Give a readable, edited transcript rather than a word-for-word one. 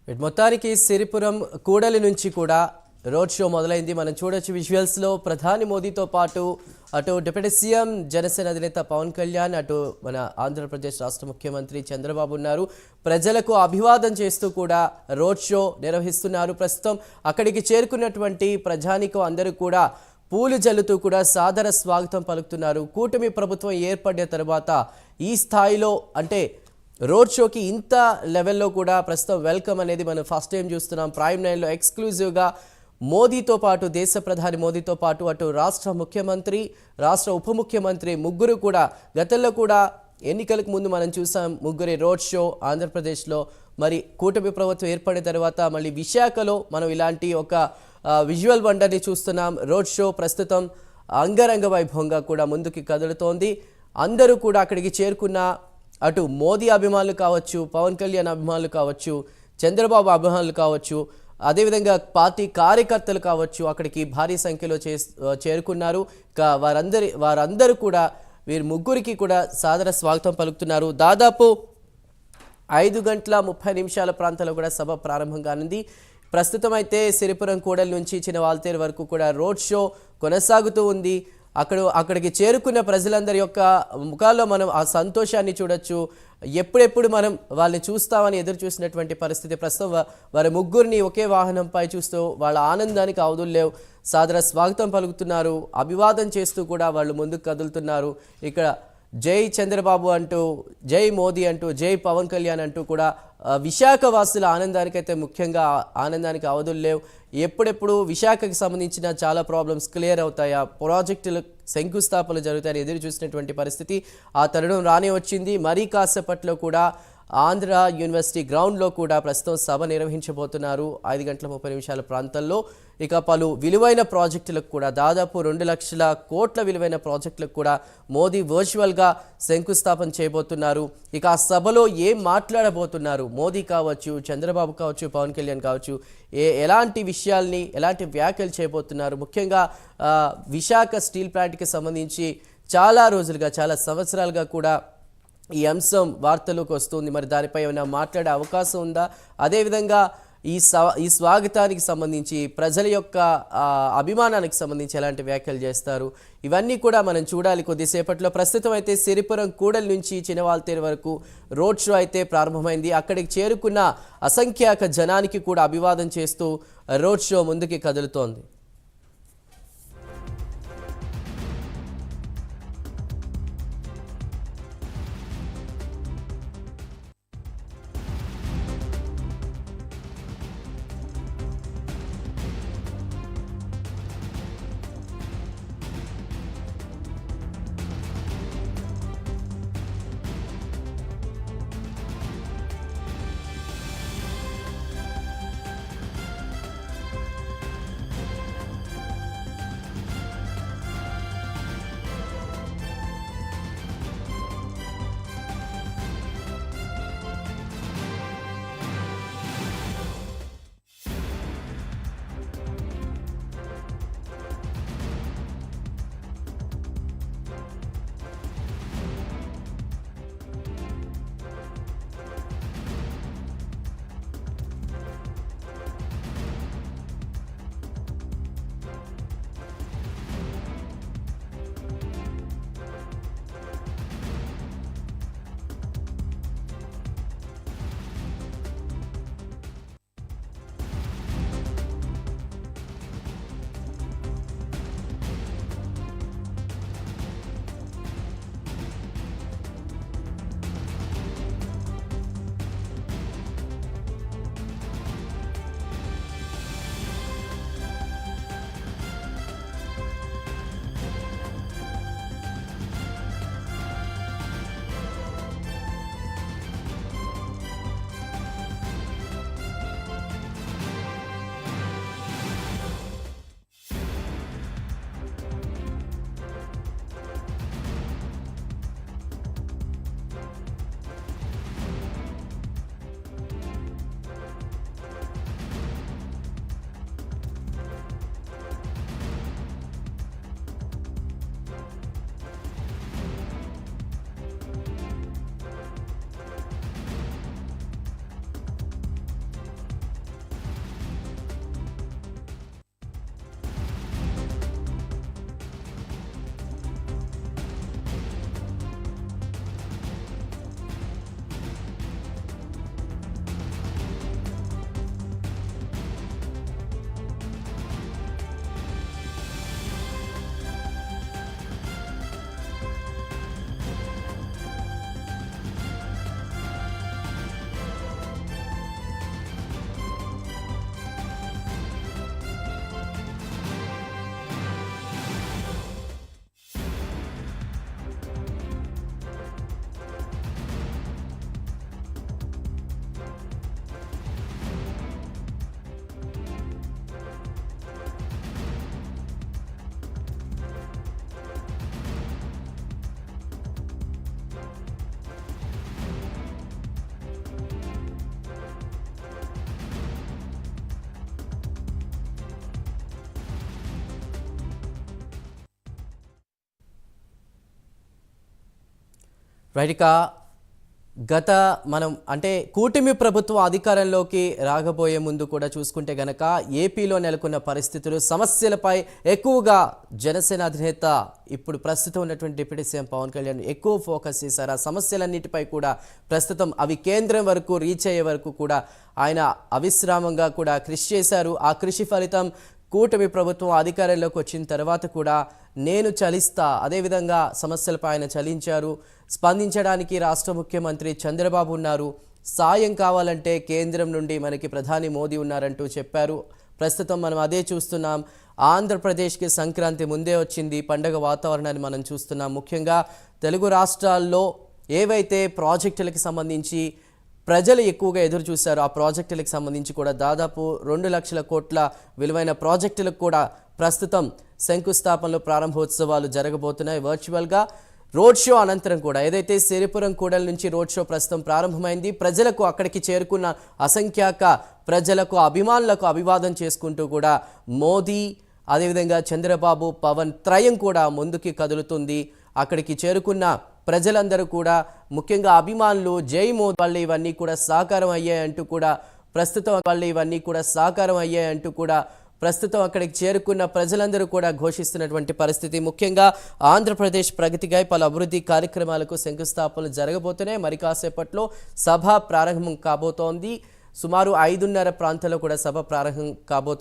మొత్తానికి సిరిపురం కూడలి నుంచి కూడా రోడ్ షో మొదలైంది. మనం చూడొచ్చు విజువల్స్ లో ప్రధాని మోదీతో పాటు అటు డిప్యూటీ సీఎం జనసేన అధినేత పవన్ కళ్యాణ్, అటు మన ఆంధ్రప్రదేశ్ రాష్ట్ర ముఖ్యమంత్రి చంద్రబాబు ఉన్నారు. ప్రజలకు అభివాదం చేస్తూ కూడా రోడ్ షో నిర్వహిస్తున్నారు. ప్రస్తుతం అక్కడికి చేరుకున్నటువంటి ప్రజానికం అందరూ కూడా పూలు జల్లుతూ కూడా సాదర స్వాగతం పలుకుతున్నారు. కూటమి ప్రభుత్వం ఏర్పడిన తర్వాత ఈ స్థాయిలో అంటే రోడ్ షోకి ఇంత లెవెల్లో కూడా ప్రస్తుతం వెల్కమ్ అనేది మనం ఫస్ట్ టైం చూస్తున్నాం. ప్రైమ్ 9లో ఎక్స్క్లూజివ్గా మోదీతో పాటు దేశ ప్రధాని మోదీతో పాటు అటు రాష్ట్ర ముఖ్యమంత్రి, రాష్ట్ర ఉప ముఖ్యమంత్రి ముగ్గురు కూడా గతంలో కూడా ఎన్నికలకు ముందు మనం చూసాం ముగ్గురి రోడ్ షో ఆంధ్రప్రదేశ్లో. మరి కూటమి ప్రభుత్వం ఏర్పడిన తర్వాత మళ్ళీ విశాఖలో మనం ఇలాంటి ఒక విజువల్ వండర్ని చూస్తున్నాం. రోడ్ షో ప్రస్తుతం అంగరంగ వైభవంగా కూడా ముందుకు కదులుతోంది. అందరూ కూడా అక్కడికి చేరుకున్న అటు మోదీ అభిమానులు కావచ్చు, పవన్ కళ్యాణ్ అభిమానులు కావచ్చు, చంద్రబాబు అభిమానులు కావచ్చు, అదేవిధంగా పార్టీ కార్యకర్తలు కావచ్చు అక్కడికి భారీ సంఖ్యలో చేరుకున్నారు. వారందరూ కూడా వీరి ముగ్గురికి కూడా సాదర స్వాగతం పలుకుతున్నారు. దాదాపు 5:30 ప్రాంతంలో కూడా సభ ప్రారంభం కానుంది. ప్రస్తుతం అయితే సిరిపురం కూడలి నుంచి చినవాల్తేరు వరకు కూడా రోడ్ షో కొనసాగుతూ ఉంది. అక్కడికి చేరుకున్న ప్రజలందరి యొక్క ముఖాల్లో మనం ఆ సంతోషాన్ని చూడొచ్చు. ఎప్పుడెప్పుడు మనం వాళ్ళని చూస్తామని ఎదురు చూసినటువంటి పరిస్థితి. ప్రస్తుతం వారి ముగ్గురిని ఒకే వాహనంపై చూస్తూ వాళ్ళ ఆనందానికి అవధులు లేవు. సాదర స్వాగతం పలుకుతున్నారు, అభివాదం చేస్తూ కూడా వాళ్ళు ముందుకు కదులుతున్నారు. ఇక్కడ జై చంద్రబాబు అంటూ, జై మోదీ అంటూ, జై పవన్ కళ్యాణ్ అంటూ కూడా విశాఖ వాసుల ఆనందానికైతే ముఖ్యంగా ఆనందానికి అవధులు లేవు. ఎప్పుడెప్పుడు విశాఖకి సంబంధించిన చాలా ప్రాబ్లమ్స్ క్లియర్ అవుతాయా, ప్రాజెక్టులు శంకుస్థాపనలు జరుగుతాయని ఎదురు చూసినటువంటి పరిస్థితి ఆ తరుణం రానే వచ్చింది. మరీ కాసేపట్లో కూడా ఆంధ్ర యూనివర్సిటీ గ్రౌండ్లో కూడా ప్రస్తుతం సభ నిర్వహించబోతున్నారు 5:30 ప్రాంతంలో. ఇక పలు విలువైన ప్రాజెక్టులకు కూడా దాదాపు 2 లక్షల కోట్ల విలువైన ప్రాజెక్టులకు కూడా మోదీ వర్చువల్గా శంకుస్థాపన చేయబోతున్నారు. ఇక ఆ సభలో ఏం మాట్లాడబోతున్నారు మోదీ కావచ్చు, చంద్రబాబు కావచ్చు, పవన్ కళ్యాణ్ కావచ్చు, ఎలాంటి విషయాల్ని ఎలాంటి వ్యాఖ్యలు చేయబోతున్నారు, ముఖ్యంగా విశాఖ స్టీల్ ప్లాంట్కి సంబంధించి చాలా రోజులుగా చాలా సంవత్సరాలుగా కూడా ఈ అంశం వార్తలోకి వస్తుంది. మరి దానిపై ఏమైనా మాట్లాడే అవకాశం ఉందా? అదేవిధంగా ఈ స్వాగతానికి సంబంధించి ప్రజల యొక్క అభిమానానికి సంబంధించి ఎలాంటి వ్యాఖ్యలు చేస్తారు, ఇవన్నీ కూడా మనం చూడాలి కొద్దిసేపట్లో. ప్రస్తుతం అయితే సిరిపురం కూడలి నుంచి చినవాల్తేరు వరకు రోడ్ షో అయితే ప్రారంభమైంది. అక్కడికి చేరుకున్న అసంఖ్యాక జనానికి కూడా అభివాదం చేస్తూ రోడ్ షో ముందుకి కదులుతోంది. రైట్. ఇక గత మనం అంటే కూటమి ప్రభుత్వం అధికారంలోకి రాగబోయే ముందు కూడా చూసుకుంటే గనక ఏపీలో నెలకొన్న పరిస్థితులు సమస్యలపై ఎక్కువగా జనసేన అధినేత ఇప్పుడు ప్రస్తుతం ఉన్నటువంటి డిప్యూటీ సీఎం పవన్ కళ్యాణ్ ఎక్కువ ఫోకస్ చేశారు. ఆ సమస్యలన్నిటిపై కూడా ప్రస్తుతం అవి కేంద్రం వరకు రీచ్ అయ్యే వరకు కూడా ఆయన అవిశ్రామంగా కూడా కృషి చేశారు. ఆ కృషి ఫలితం కూటమి ప్రభుత్వం అధికారంలోకి వచ్చిన తర్వాత కూడా నేను చలిస్తా, అదేవిధంగా సమస్యలపై ఆయన చలించారు. స్పందించడానికి రాష్ట్ర ముఖ్యమంత్రి చంద్రబాబు ఉన్నారు. సాయం కావాలంటే కేంద్రం నుండి మనకి ప్రధాని మోదీ ఉన్నారంటూ చెప్పారు. ప్రస్తుతం మనం అదే చూస్తున్నాం. ఆంధ్రప్రదేశ్కి సంక్రాంతి ముందే వచ్చింది. పండగ వాతావరణాన్ని మనం చూస్తున్నాం. ముఖ్యంగా తెలుగు రాష్ట్రాల్లో ఏవైతే ప్రాజెక్టులకు సంబంధించి ప్రజలు ఎక్కువగా ఎదురు చూశారు, ఆ ప్రాజెక్టులకు సంబంధించి కూడా దాదాపు 2 లక్షల కోట్ల విలువైన ప్రాజెక్టులకు కూడా ప్రస్తుతం శంకుస్థాపనలు ప్రారంభోత్సవాలు జరగబోతున్నాయి వర్చువల్గా. రోడ్ షో అనంతరం కూడా ఏదైతే సిరిపురం కూడలి నుంచి రోడ్ షో ప్రస్తుతం ప్రారంభమైంది. ప్రజలకు అక్కడికి చేరుకున్న అసంఖ్యాక ప్రజలకు అభిమానులకు అభివాదం చేసుకుంటూ కూడా మోదీ, అదేవిధంగా చంద్రబాబు, పవన్ త్రయం కూడా ముందుకి కదులుతుంది. అక్కడికి చేరుకున్న ప్రజలందరూ కూడా ముఖ్యంగా అభిమానులు జై మోదీ వాళ్ళు ఇవన్నీ కూడా సాకారం అయ్యాయంటూ కూడా ప్రస్తుతం అక్కడికి చేరుకున్న ప్రజలందరూ కూడా ఘోషిస్తున్నటువంటి పరిస్థితి. ముఖ్యంగా ఆంధ్రప్రదేశ్ ప్రగతిగా పలు అభివృద్ధి కార్యక్రమాలకు శంకుస్థాపనలు జరగబోతున్నాయి. మరి కాసేపట్లో సభ ప్రారంభం కాబోతోంది. సుమారు 5:30 ప్రాంతాల్లో కూడా సభ ప్రారంభం కాబోతోంది.